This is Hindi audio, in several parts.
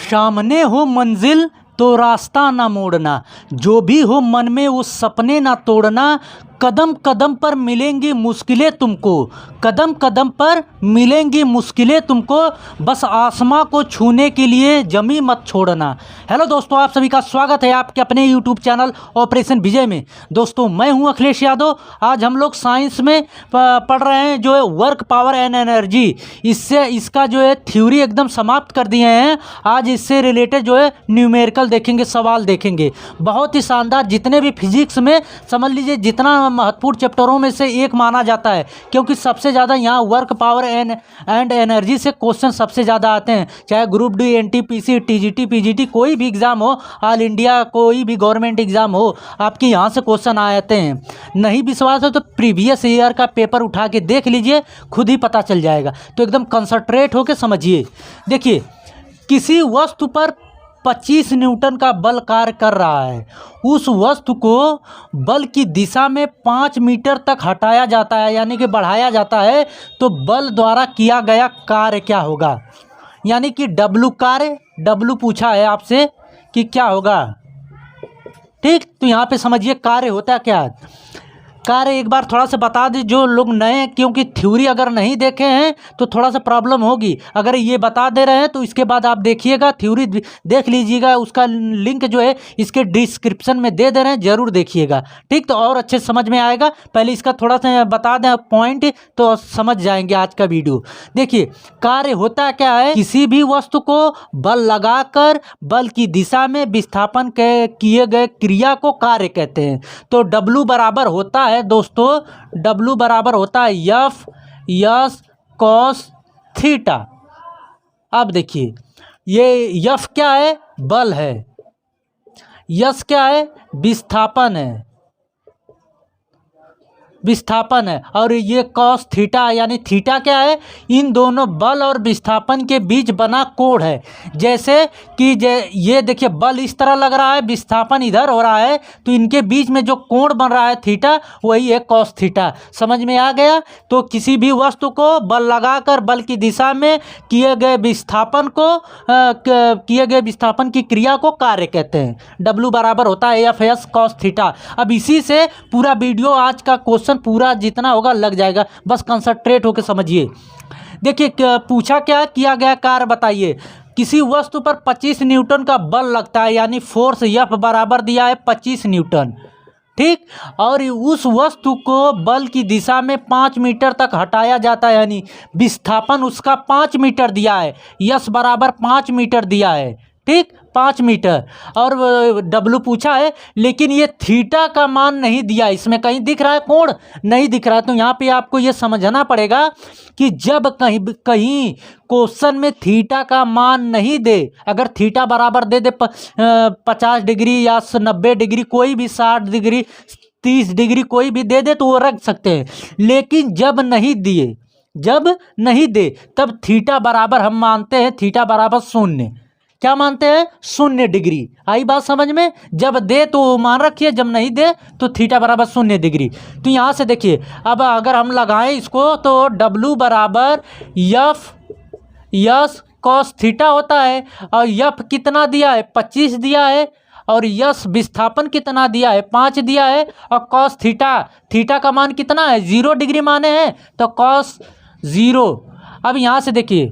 सामने हो मंजिल तो रास्ता ना मोड़ना, जो भी हो मन में वो सपने ना तोड़ना। कदम कदम पर मिलेंगी मुश्किलें तुमको, कदम कदम पर मिलेंगी मुश्किलें तुमको, बस आसमां को छूने के लिए जमी मत छोड़ना। हेलो दोस्तों, आप सभी का स्वागत है आपके अपने यूट्यूब चैनल ऑपरेशन विजय में। दोस्तों, मैं हूं अखिलेश यादव। आज हम लोग साइंस में पढ़ रहे हैं जो है वर्क पावर एंड एनर्जी। इसका जो है थ्योरी एकदम समाप्त कर दिए हैं। आज इससे रिलेटेड जो है न्यूमेरिकल देखेंगे, सवाल देखेंगे। बहुत ही शानदार, जितने भी फिजिक्स में समझ लीजिए जितना महत्वपूर्ण चैप्टरों में से एक माना जाता है, क्योंकि सबसे ज़्यादा यहाँ वर्क पावर एंड एनर्जी से क्वेश्चन सबसे ज़्यादा आते हैं। चाहे group D, NTPC, TGT, PGT कोई भी एग्ज़ाम हो, ऑल इंडिया कोई भी गवर्नमेंट एग्ज़ाम हो, आपके यहाँ से क्वेश्चन आते हैं। नहीं विश्वास हो तो प्रीवियस ईयर का पेपर उठा के देख लीजिए, खुद ही पता चल जाएगा। तो एकदम कंसंट्रेट होकर समझिए। देखिए, किसी वस्तु पर 25 न्यूटन का बल कार्य कर रहा है। उस वस्तु को बल की दिशा में 5 मीटर तक हटाया जाता है, यानी कि बढ़ाया जाता है, तो बल द्वारा किया गया कार्य क्या होगा? यानी कि डब्लू कार्य, डब्लू पूछा है आपसे कि क्या होगा। ठीक, तो यहाँ पे समझिए कार्य होता क्या है। कार्य एक बार थोड़ा सा बता दें जो लोग नए हैं, क्योंकि थ्योरी अगर नहीं देखे हैं तो थोड़ा सा प्रॉब्लम होगी। अगर ये बता दे रहे हैं तो इसके बाद आप देखिएगा, थ्योरी देख लीजिएगा। उसका लिंक जो है इसके डिस्क्रिप्शन में दे रहे हैं, ज़रूर देखिएगा। ठीक, तो और अच्छे समझ में आएगा। पहले इसका थोड़ा सा बता दें पॉइंट, तो समझ जाएंगे आज का वीडियो। देखिए, कार्य होता क्या है, किसी भी वस्तु को बल लगाकर बल की दिशा में विस्थापन किए गए क्रिया को कार्य कहते हैं। तो डब्लू बराबर होता है दोस्तों, W बराबर होता है एफ यस कॉस थीटा। अब देखिए, ये एफ क्या है? बल है। यस क्या है? विस्थापन है, विस्थापन है। और ये कॉस थीटा, यानी थीटा क्या है? इन दोनों बल और विस्थापन के बीच बना कोण है। जैसे कि ये देखिए, बल इस तरह लग रहा है, विस्थापन इधर हो रहा है, तो इनके बीच में जो कोण बन रहा है थीटा, वही है कॉस थीटा। समझ में आ गया? तो किसी भी वस्तु को बल लगाकर बल की दिशा में किए गए विस्थापन की क्रिया को कार्य कहते हैं। डब्लू बराबर होता है एफ एस कॉस थीटा। अब इसी से पूरा वीडियो, आज का क्वेश्चन पूरा जितना होगा लग जाएगा, बस कंसंट्रेट होकर समझिए। देखिए, पूछा क्या, किया गया कार्य बताइए। किसी वस्तु पर 25 न्यूटन का बल लगता है, यानी फोर्स एफ बराबर दिया है 25 न्यूटन। ठीक, और उस वस्तु को बल की दिशा में 5 मीटर तक हटाया जाता है, यानी विस्थापन उसका 5 मीटर दिया है। यस बराबर 5 मीटर दिया है। ठीक, 5 मीटर। और डब्लू पूछा है, लेकिन ये थीटा का मान नहीं दिया। इसमें कहीं दिख रहा है कोण? नहीं दिख रहा है। तो यहाँ पे आपको ये समझना पड़ेगा कि जब कहीं क्वेश्चन में थीटा का मान नहीं दे, अगर थीटा बराबर दे 50 डिग्री या 90 डिग्री, कोई भी 60 डिग्री, 30 डिग्री कोई भी दे तो वो रख सकते हैं। लेकिन जब नहीं दे तब थीटा बराबर हम मानते हैं, थीटा बराबर 0। क्या मानते हैं? 0 डिग्री। आई बात समझ में? जब दे तो मान रखिए, जब नहीं दे तो थीटा बराबर 0 डिग्री। तो यहाँ से देखिए, अब अगर हम लगाएं इसको तो W बराबर एफ यस कॉस थीटा होता है। और एफ कितना दिया है? 25 दिया है। और यस विस्थापन कितना दिया है? 5 दिया है। और कॉस थीटा का मान कितना है? 0 डिग्री माने हैं, तो कॉस 0। अब यहाँ से देखिए,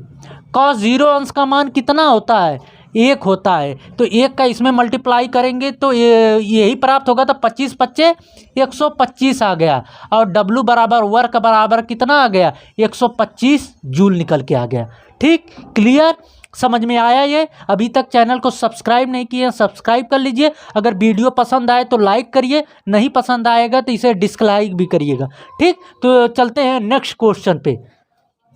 कॉस 0 अंश का मान कितना होता है? 1 होता है। तो 1 का इसमें मल्टीप्लाई करेंगे तो यही प्राप्त होगा। तो 25 25 125 आ गया। और W बराबर वर्क बराबर कितना आ गया? 125 जूल निकल के आ गया। ठीक, क्लियर? समझ में आया ये? अभी तक चैनल को सब्सक्राइब नहीं किए, सब्सक्राइब कर लीजिए। अगर वीडियो पसंद आए तो लाइक करिए, नहीं पसंद आएगा तो इसे डिसलाइक भी करिएगा। ठीक, तो चलते हैं नेक्स्ट क्वेश्चन पे।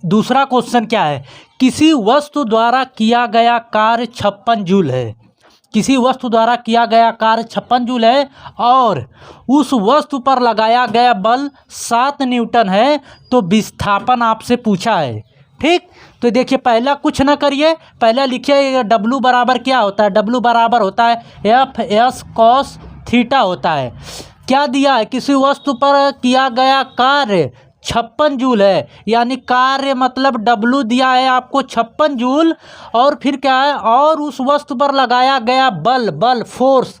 दूसरा क्वेश्चन क्या है? किसी वस्तु द्वारा किया गया कार्य 56 जूल है। किसी वस्तु द्वारा किया गया कार्य 56 जूल है और उस वस्तु पर लगाया गया बल 7 न्यूटन है, तो विस्थापन आपसे पूछा है। ठीक, तो देखिए, पहला कुछ ना करिए, पहला लिखिए W बराबर क्या होता है? W बराबर होता है एफ एस कॉस थीटा होता है। क्या दिया है? किसी वस्तु पर किया गया कार्य 56 जूल है, यानी कार्य मतलब W दिया है आपको 56 जूल। और फिर क्या है, और उस वस्तु पर लगाया गया बल फोर्स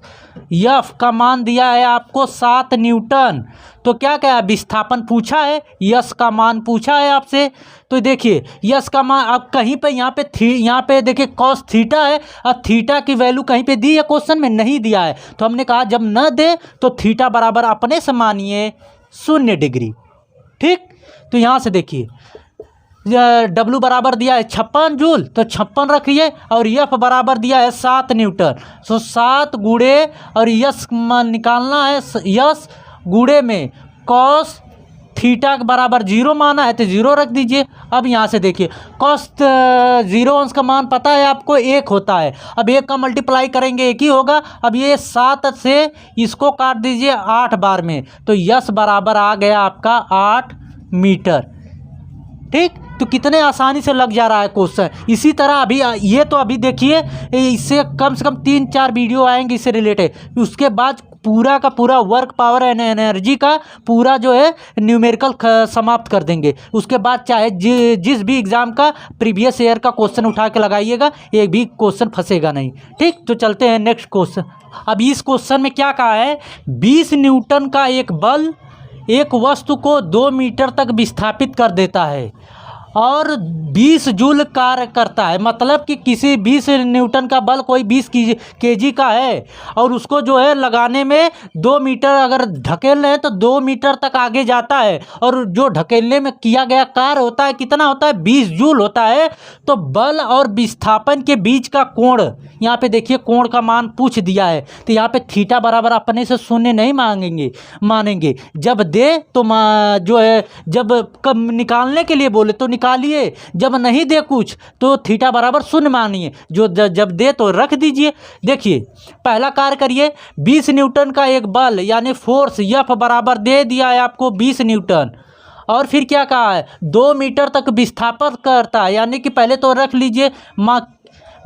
F का मान दिया है आपको 7 न्यूटन। तो क्या क्या है, विस्थापन पूछा है, यस का मान पूछा है आपसे। तो देखिए यस का मान अब कहीं पे यहाँ पे देखिए कॉस थीटा है, अब थीटा की वैल्यू कहीं पे दी है क्वेश्चन में, नहीं दिया है। तो हमने कहा जब न दे तो थीटा बराबर अपने से मानिए 0 डिग्री। ठीक, तो यहाँ से देखिए W बराबर दिया है 56 जूल, तो 56 रखिए, और F बराबर दिया है 7 न्यूटन। सो 7 गुणे और यस निकालना है, यस गुणे में कॉस थीटा के बराबर 0 माना है तो 0 रख दीजिए। अब यहाँ से देखिए कॉस 0 अंश का मान पता है आपको 1 होता है, अब 1 का मल्टीप्लाई करेंगे 1 ही होगा। अब ये 7 से इसको काट दीजिए 8 बार में, तो यस बराबर आ गया आपका 8 मीटर। ठीक, तो कितने आसानी से लग जा रहा है क्वेश्चन। इसी तरह अभी ये तो अभी देखिए इससे कम से कम 3-4 वीडियो आएंगे इससे रिलेटेड, उसके बाद पूरा का पूरा वर्क पावर एंड एनर्जी का पूरा जो है न्यूमेरिकल समाप्त कर देंगे। उसके बाद चाहे जिस भी एग्ज़ाम का प्रीवियस ईयर का क्वेश्चन उठा के लगाइएगा, एक भी क्वेश्चन फंसेगा नहीं। ठीक, तो चलते हैं नेक्स्ट क्वेश्चन। अब इस क्वेश्चन में क्या कहा है, 20 न्यूटन का एक बल एक वस्तु को 2 मीटर तक विस्थापित कर देता है और 20 जूल कार्य करता है। मतलब कि किसी 20 न्यूटन का बल कोई 20 केजी का है और उसको जो है लगाने में 2 मीटर अगर ढकेल रहे हैं तो 2 मीटर तक आगे जाता है, और जो ढकेलने में किया गया कार्य होता है कितना होता है, 20 जूल होता है। तो बल और विस्थापन के बीच का कोण, यहाँ पे देखिए कोण का मान पूछ दिया है, तो यहाँ पे थीटा बराबर अपने से 0 नहीं मानेंगे। जब दे तो जो है जब कब निकालने के लिए बोले तो निकालिए, जब नहीं दे कुछ तो थीटा बराबर 0 मानिए, जो जब दे तो रख दीजिए। देखिए पहला कार्य करिए, 20 न्यूटन का एक बल यानी फोर्स F बराबर दे दिया है आपको 20 न्यूटन, और फिर क्या कहा है 2 मीटर तक विस्थापन करता है, यानी कि पहले तो रख लीजिए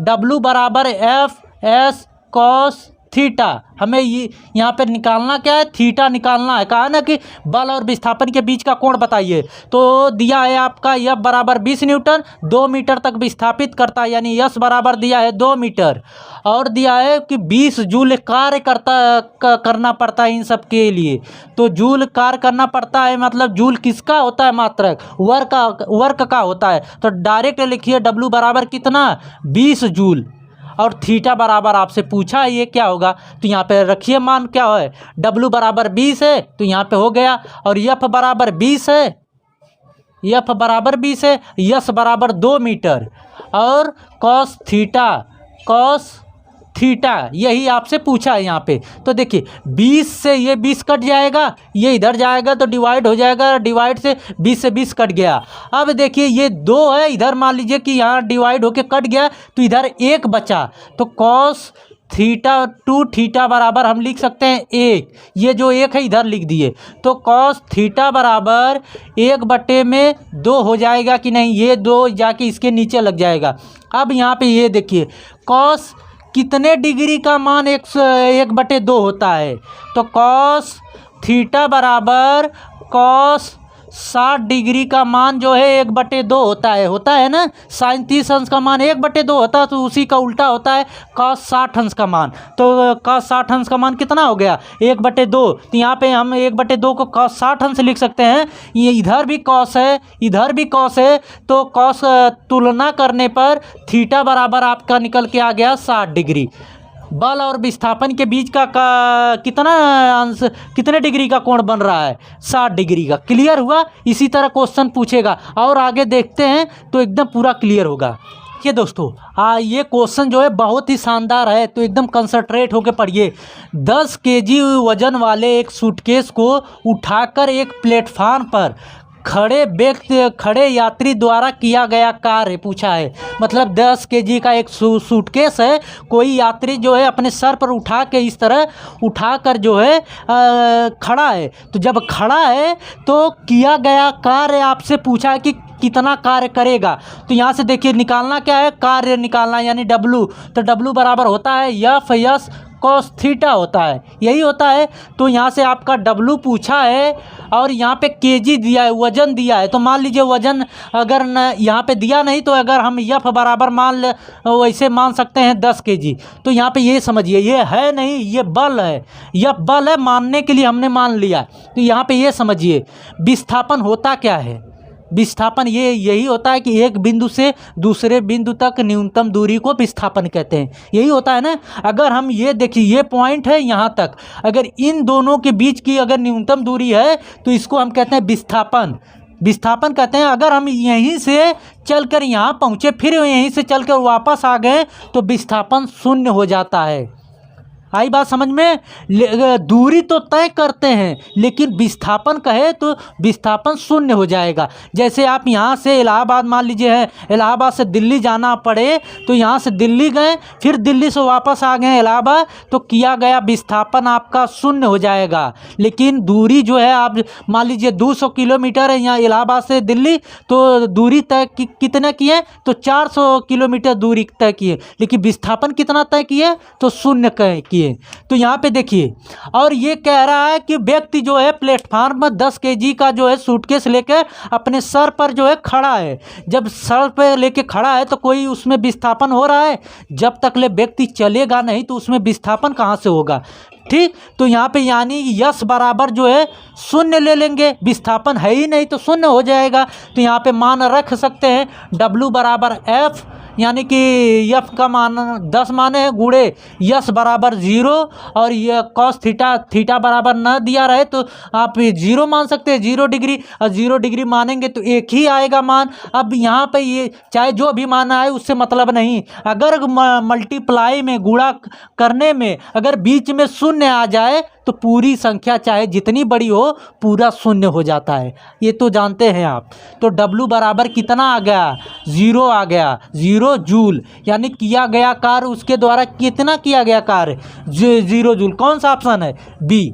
W बराबर F कॉस थीटा। हमें ये यहाँ पे निकालना क्या है, थीटा निकालना है। कहा ना कि बल और विस्थापन के बीच का कोण बताइए, तो दिया है आपका F बराबर 20 न्यूटन, 2 मीटर तक विस्थापित करता है, यानी S बराबर दिया है 2 मीटर, और दिया है कि 20 जूल कार्य करना पड़ता है इन सब के लिए। तो जूल कार्य करना पड़ता है, मतलब जूल किसका होता है, मात्रक वर्क का होता है। तो डायरेक्ट लिखिए W बराबर कितना, 20 जूल, और थीटा बराबर आपसे पूछा है ये क्या होगा, तो यहाँ पे रखिए मान क्या है, W बराबर 20 है तो यहाँ पे हो गया, और F बराबर 20 है, F बराबर 20 है, S बराबर 2 मीटर, और कॉस थीटा यही आपसे पूछा है यहाँ पे। तो देखिए 20 से ये 20 कट जाएगा, ये इधर जाएगा तो डिवाइड हो जाएगा, डिवाइड से 20 कट गया। अब देखिए ये 2 है, इधर मान लीजिए कि यहाँ डिवाइड होके कट गया तो इधर 1 बचा, तो कॉस थीटा 2 थीटा बराबर हम लिख सकते हैं 1, ये जो 1 है इधर लिख दिए, तो कॉस थीटा बराबर 1/2 हो जाएगा कि नहीं, ये 2 जाके इसके नीचे लग जाएगा। अब यहाँ पे ये देखिए कॉस कितने डिग्री का मान 1/2 होता है, तो कॉस थीटा बराबर कॉस 60 डिग्री का मान जो है 1/2 होता है ना। साइन 30 अंश का मान 1/2 होता है, तो उसी का उल्टा होता है कॉस 60 अंश का मान। तो कॉस 60 अंश का मान कितना हो गया, 1/2। तो यहाँ पे हम 1/2 को कॉस 60 अंश लिख सकते हैं। ये इधर भी कॉस है, इधर भी कॉस है, तो कॉस तुलना करने पर थीटा बराबर आपका निकल के आ गया 60 डिग्री। बल और विस्थापन के बीच का कितना अंश, कितने डिग्री का कोण बन रहा है, 60 डिग्री का। क्लियर हुआ। इसी तरह क्वेश्चन पूछेगा और आगे देखते हैं तो एकदम पूरा क्लियर होगा। ये दोस्तों ये क्वेश्चन जो है बहुत ही शानदार है, तो एकदम कंसंट्रेट होकर पढ़िए। 10 केजी वजन वाले एक सूटकेस को उठाकर एक प्लेटफार्म पर खड़े यात्री द्वारा किया गया कार्य पूछा है। मतलब 10 केजी का एक सूटकेस है, कोई यात्री जो है अपने सर पर उठा के इस तरह उठाकर जो है खड़ा है। तो जब खड़ा है तो किया गया कार्य आपसे पूछा है कि कितना कार्य करेगा। तो यहाँ से देखिए निकालना क्या है, कार्य निकालना यानी W। तो W बराबर होता है F कॉस थीटा होता है, यही होता है। तो यहाँ से आपका W पूछा है और यहाँ पे केजी दिया है, वजन दिया है। तो मान लीजिए वजन अगर न यहाँ पे दिया नहीं तो अगर हम F बराबर वैसे मान सकते हैं 10 kg। तो यहाँ पे ये समझिए ये है नहीं, ये बल है, F बल है, मानने के लिए हमने मान लिया। तो यहाँ पे ये समझिए विस्थापन होता क्या है। विस्थापन यही होता है कि एक बिंदु से दूसरे बिंदु तक न्यूनतम दूरी को विस्थापन कहते हैं, यही होता है ना। अगर हम ये देखिए ये पॉइंट है यहाँ तक, अगर इन दोनों के बीच की अगर न्यूनतम दूरी है तो इसको हम कहते हैं विस्थापन। विस्थापन कहते हैं। अगर हम यहीं से चलकर यहाँ पहुँचे फिर यहीं से चलकर वापस आ गए तो विस्थापन शून्य हो जाता है। आई बात समझ में। दूरी तो तय करते हैं लेकिन विस्थापन कहे तो विस्थापन शून्य हो जाएगा। जैसे आप यहाँ से इलाहाबाद मान लीजिए है, इलाहाबाद से दिल्ली जाना पड़े तो यहाँ से दिल्ली गए फिर दिल्ली से वापस आ गए इलाहाबाद, तो किया गया विस्थापन आपका शून्य हो जाएगा। लेकिन दूरी जो है आप मान लीजिए 200 किलोमीटर है यहाँ इलाहाबाद से दिल्ली, तो दूरी तय कितना किए तो 400 किलोमीटर दूरी तय किए, लेकिन विस्थापन कितना तय किए तो शून्य किए। तो यहाँ पे देखिए और ये कह रहा है कि व्यक्ति जो है प्लेटफार्म में 10 kg का जो है सूटकेस लेकर अपने सर पर जो है खड़ा है। जब सर पर लेके खड़ा है तो कोई उसमें विस्थापन हो रहा है, जब तक ले व्यक्ति चलेगा नहीं तो उसमें विस्थापन कहाँ से होगा। ठीक, तो यहाँ पे यानी यस बराबर जो है शून्य ले लेंगे, विस्थापन है ही नहीं तो शून्य हो जाएगा। तो यहाँ पे मान रख सकते हैं W बराबर F, यानी कि F का मान 10 माने हैं गुणे यस बराबर 0 और यह कॉस थीटा बराबर न दिया रहे तो आप 0 मान सकते हैं, 0 डिग्री, और 0 डिग्री मानेंगे तो एक ही आएगा मान। अब यहाँ पे ये चाहे जो भी मान आए उससे मतलब नहीं, अगर मल्टीप्लाई में गुणा करने में अगर बीच में शून्य आ जाए तो पूरी संख्या चाहे जितनी बड़ी हो पूरा शून्य हो जाता है, ये तो जानते हैं आप। तो W बराबर कितना आ गया 0 आ गया, 0 जूल, यानी किया गया कार्य उसके द्वारा कितना किया गया कार्य 0 जूल। कौन सा ऑप्शन है बी।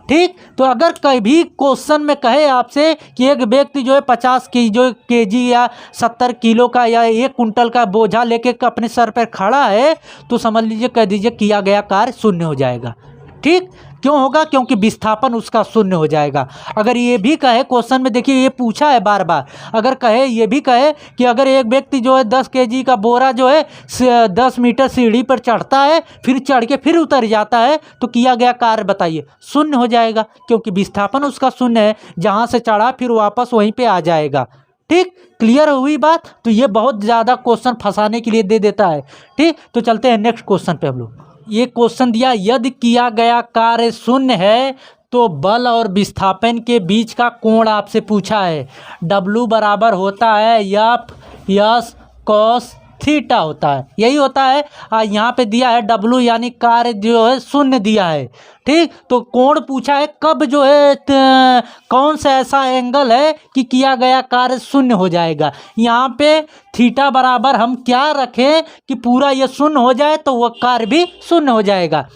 ठीक, तो अगर कभी क्वेश्चन में कहे आपसे कि एक व्यक्ति जो है 50 केजी या 70 किलो का या 1 कुंटल का बोझा लेके अपने सर पर खड़ा है तो समझ लीजिए कह दीजिए किया गया कार्य शून्य हो जाएगा। ठीक, क्यों होगा, क्योंकि विस्थापन उसका शून्य हो जाएगा। अगर ये भी कहे क्वेश्चन में देखिए ये पूछा है बार बार, अगर कहे ये भी कहे कि अगर एक व्यक्ति जो है 10 kg का बोरा जो है 10 मीटर सीढ़ी पर चढ़ता है फिर चढ़ के फिर उतर जाता है तो किया गया कार्य बताइए शून्य हो जाएगा, क्योंकि विस्थापन उसका शून्य है, जहाँ से चढ़ा फिर वापस वहीं पर आ जाएगा। ठीक, क्लियर हुई बात। तो ये बहुत ज़्यादा क्वेश्चन फंसाने के लिए दे देता है। ठीक, तो चलते हैं नेक्स्ट क्वेश्चन पे हम लोग। ये क्वेश्चन दिया यदि किया गया कार्य शून्य है तो बल और विस्थापन के बीच का कोण आपसे पूछा है। W बराबर होता है F यस कॉस थीटा होता है, यही होता है। यहाँ पे दिया है W यानी कार्य जो है शून्य दिया है। ठीक, तो कोण पूछा है कब जो है कौन सा ऐसा एंगल है कि किया गया कार्य शून्य हो जाएगा। यहाँ पे थीटा बराबर हम क्या रखें कि पूरा ये शून्य हो जाए तो वह कार्य भी शून्य हो जाएगा।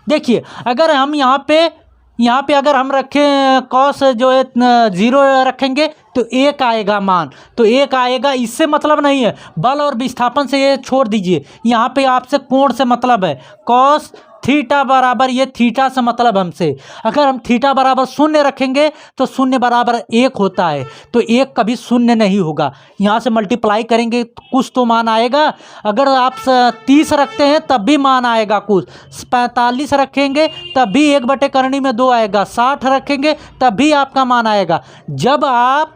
देखिए अगर हम यहाँ पे अगर हम रखें कॉस जो है 0 रखेंगे तो 1 आएगा मान, तो 1 आएगा, इससे मतलब नहीं है। बल और विस्थापन से ये छोड़ दीजिए, यहाँ पे आपसे कोण से मतलब है। कॉस थीटा बराबर ये थीटा से मतलब हमसे, अगर हम थीटा बराबर 0 रखेंगे तो 0 बराबर 1 होता है, तो 1 कभी शून्य नहीं होगा। यहाँ से मल्टीप्लाई करेंगे तो कुछ तो मान आएगा। अगर आप 30 रखते हैं तब भी मान आएगा कुछ, 45 रखेंगे तब भी 1/2 आएगा, 60 रखेंगे तब भी आपका मान आएगा। जब आप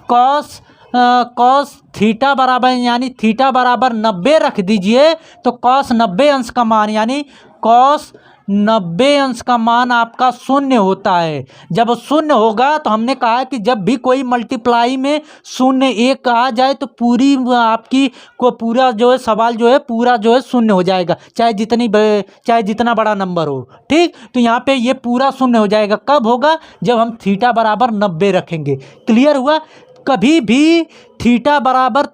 कॉस थीटा बराबर यानी थीटा बराबर 90 रख दीजिए तो कॉस 90 अंश का मान यानी कॉस 90 अंश का मान आपका शून्य होता है। जब शून्य होगा तो हमने कहा कि जब भी कोई मल्टीप्लाई में 0 1 आ जाए तो पूरी आपकी को पूरा जो है सवाल जो है पूरा जो है शून्य हो जाएगा, चाहे जितना बड़ा नंबर हो। ठीक, तो यहाँ पे ये पूरा शून्य हो जाएगा। कब होगा, जब हम थीटा बराबर 90 रखेंगे। क्लियर हुआ। कभी भी थीटा बराबर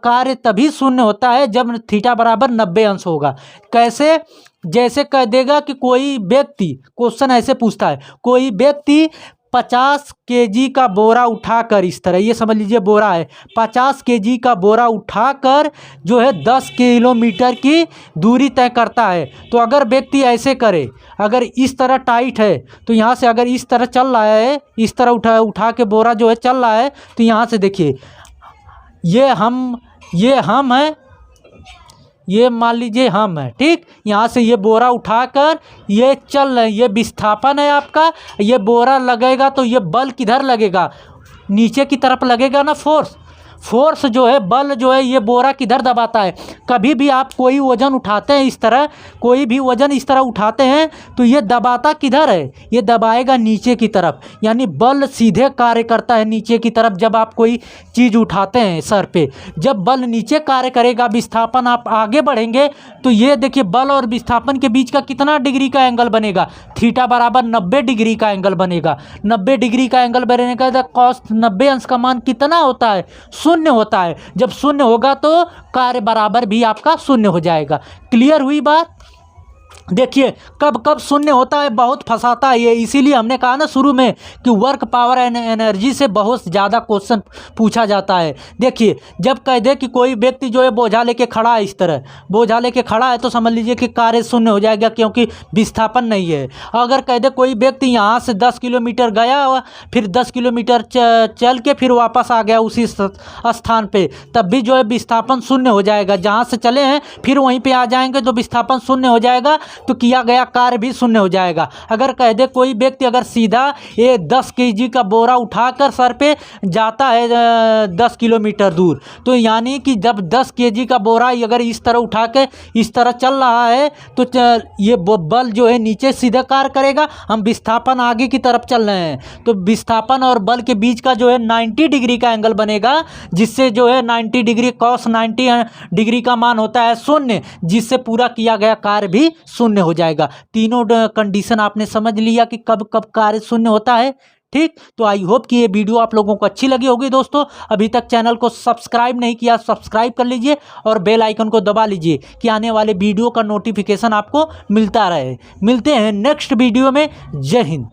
कार्य तभी शून्य होता है जब थीटा बराबर 90 अंश होगा। कैसे, जैसे कह देगा कि कोई व्यक्ति, क्वेश्चन ऐसे पूछता है, कोई व्यक्ति 50 केजी का बोरा उठाकर, इस तरह ये समझ लीजिए बोरा है, 50 केजी का बोरा उठाकर जो है 10 किलोमीटर की दूरी तय करता है। तो अगर व्यक्ति ऐसे करे, अगर इस तरह टाइट है तो यहाँ से अगर इस तरह चल रहा है, इस तरह उठा के बोरा जो है चल रहा है, तो यहाँ से देखिए ये हम है, ये मान लीजिए हम है, ठीक। यहाँ से ये बोरा उठाकर ये चल रहे हैं, ये विस्थापन है आपका। ये बोरा लगेगा तो ये बल किधर लगेगा, नीचे की तरफ लगेगा ना, फोर्स जो है, बल जो है, ये बोरा किधर दबाता है। कभी भी आप कोई वज़न उठाते हैं इस तरह, कोई भी वज़न इस तरह उठाते हैं तो ये दबाता किधर है, ये दबाएगा नीचे की तरफ। यानी बल सीधे कार्य करता है नीचे की तरफ जब आप कोई चीज़ उठाते हैं सर पे। जब बल नीचे कार्य करेगा, विस्थापन आप आगे बढ़ेंगे, तो ये देखिए बल और विस्थापन के बीच का कितना डिग्री का एंगल बनेगा, थीटा बराबर 90 डिग्री का एंगल बनेगा। 90 डिग्री का एंगल बनने का cos 90 अंश का मान कितना होता है, शून्य होता है। जब शून्य होगा तो कार्य बराबर भी आपका शून्य हो जाएगा। क्लियर हुई बात। देखिए कब कब शून्य होता है, बहुत फंसाता है ये, इसीलिए हमने कहा ना शुरू में कि वर्क पावर एंड एनर्जी से बहुत ज़्यादा क्वेश्चन पूछा जाता है। देखिए जब कह दे कि कोई व्यक्ति जो है बोझा लेके खड़ा है, इस तरह बोझा लेके खड़ा है, तो समझ लीजिए कि कार्य शून्य हो जाएगा क्योंकि विस्थापन नहीं है। अगर कह दे कोई व्यक्ति यहाँ से 10 किलोमीटर गया, फिर 10 किलोमीटर चल के फिर वापस आ गया उसी स्थान पर, तब भी जो है विस्थापन शून्य हो जाएगा। जहाँ से चले हैं फिर वहीं पर आ जाएंगे तो विस्थापन शून्य हो जाएगा, तो किया गया कार्य भी शून्य हो जाएगा। अगर कह दे कोई व्यक्ति अगर सीधा ये 10 केजी का बोरा उठाकर सर पे जाता है 10 किलोमीटर दूर, तो यानी कि जब 10 केजी का बोरा अगर इस तरह उठा के इस तरह चल रहा है तो ये बल जो है नीचे सीधा कार्य करेगा। हम विस्थापन आगे की तरफ चल रहे हैं, तो विस्थापन और बल के बीच का जो है 90 डिग्री का एंगल बनेगा, जिससे जो है 90 डिग्री cos 90 डिग्री का मान होता है शून्य, जिससे पूरा किया गया कार्य भी शून्य हो जाएगा। तीनों कंडीशन आपने समझ लिया कि कब कब कार्य शून्य होता है, ठीक। तो आई होप कि ये वीडियो आप लोगों को अच्छी लगी होगी। दोस्तों अभी तक चैनल को सब्सक्राइब नहीं किया, सब्सक्राइब कर लीजिए और बेल आइकन को दबा लीजिए कि आने वाले वीडियो का नोटिफिकेशन आपको मिलता रहे। मिलते हैं नेक्स्ट वीडियो में। जय हिंद।